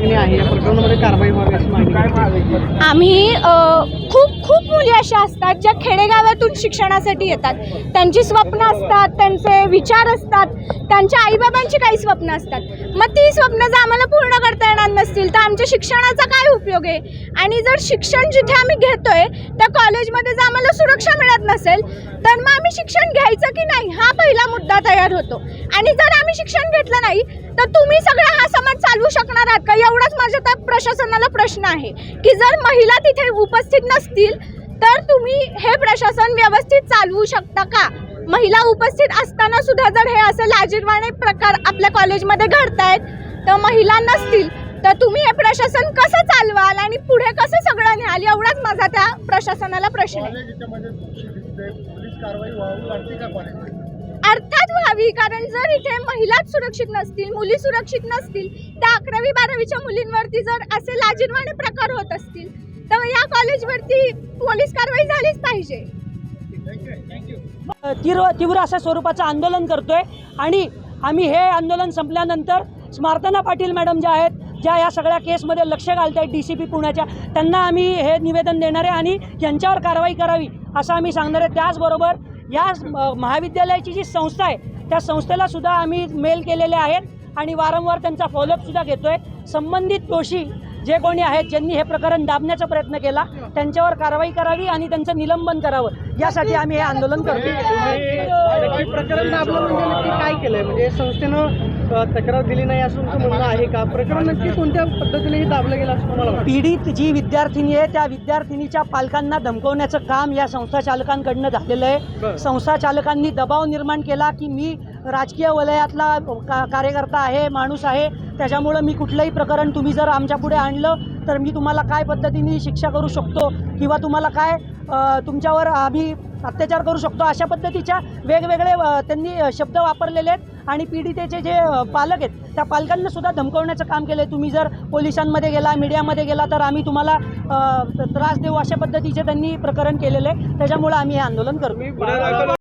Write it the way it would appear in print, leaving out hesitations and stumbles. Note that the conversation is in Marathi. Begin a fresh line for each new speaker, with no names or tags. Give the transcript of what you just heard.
मागणी आहे? या प्रकरणामध्ये कारवाई व्हावी अशी मागणी
आम्ही खूप मुली अशा असतात ज्या खेडेगावातून शिक्षणासाठी येतात. त्यांची स्वप्न असतात, त्यांचे विचार असतात, त्यांच्या आईबाबांची काही स्वप्न असतात. मग ती स्वप्न जर आम्हाला पूर्ण करता येणार नसतील तर आमच्या शिक्षणाचा काय उपयोग आहे? आणि जर शिक्षण जिथे आम्ही घेतोय त्या कॉलेजमध्ये जर आम्हाला सुरक्षा मिळत नसेल तर मग आम्ही शिक्षण घ्यायचं की नाही हा पहिला मुद्दा तयार होतो. आणि जर आम्ही शिक्षण घेतलं नाही तर तुम्ही सगळा हा समाज चालवू शकणार आहात का? एवढाच माझ्या त्या प्रशासनाला प्रश्न आहे की जर महिला तिथे उपस्थित नसतील तर तुम्ही हे प्रशासन व्यवस्थित चालवू शकता का? महिला उपस्थित असताना सुद्धा जर हे असं लाजिरवाणे प्रकार आपल्या कॉलेजमध्ये घडतायत तर महिला नसतील तर तुम्ही हे प्रशासन कसं चालवाल आणि पुढे कसं सगळं न्याल? एवढाच माझा त्या प्रशासनाला प्रश्न आहे. अर्थात व्हावी, कारण जर इथे महिलाच सुरक्षित नसतील, मुली सुरक्षित नसतील, त्या 11वी-12वीच्या मुलींवरती जर असे लाजिरवाणे प्रकार होत असतील तर या कॉलेजवरती पोलीस कारवाई झालीच पाहिजे.
तीव्र अशा स्वरूपाचं आंदोलन करतोय आणि आम्ही हे आंदोलन संपल्यानंतर स्मार्तना पाटील मॅडम ज्या आहेत, ज्या या सगळ्या केसमध्ये लक्ष घालत आहेत DCP पुण्याच्या, त्यांना आम्ही हे निवेदन देणार आहे आणि यांच्यावर कारवाई करावी असं आम्ही सांगणार आहे. त्याचबरोबर या महाविद्यालयाची जी संस्था आहे त्या संस्थेला सुद्धा आम्ही मेल केलेले आहेत आणि वारंवार त्यांचा फॉलोअपसुद्धा घेतो आहे. संबंधित दोषी जे कोणी आहेत ज्यांनी हे प्रकरण दाबण्याचा प्रयत्न केला त्यांच्यावर कारवाई करावी आणि त्यांचं निलंबन करावं यासाठी आम्ही हे आंदोलन करतो.
प्रकरण दाबलं म्हणजे नक्की काय केलंय? म्हणजे संस्थेनं तक्रार दिली नाही असं तुमचं म्हणणं आहे का? प्रकरण नक्की कोणत्या पद्धतीने हे दाबलं गेलं असं तुम्हाला वाटतं?
पीडित जी विद्यार्थिनी आहे त्या विद्यार्थिनीच्या पालकांना धमकवण्याचं काम या संस्था चालकांकडनं झालेलं आहे. संस्था चालकांनी दबाव निर्माण केला की मी राजकीय वलयातला कार्यकर्ता आहे, माणूस आहे, त्याच्यामुळं मी कुठलंही प्रकरण तुम्ही जर आमच्या पुढे आणलं तर मी तुम्हाला काय पद्धतीने शिक्षा करू शकतो किंवा तुम्हाला काय तुमच्यावर आम्ही अत्याचार करू शकतो अशा पद्धतीच्या वेगवेगळे त्यांनी शब्द वापरलेले आहेत आणि पीडितेचे जे पालक आहेत त्या पालकांना सुद्धा धमकवण्याचं काम केलं आहे. तुम्ही जर पोलिसांमध्ये गेला, मीडियामध्ये गेला तर आम्ही तुम्हाला त्रास देऊ अशा पद्धतीचे त्यांनी प्रकरण केलेलं आहे. त्याच्यामुळं आम्ही हे आंदोलन करतो.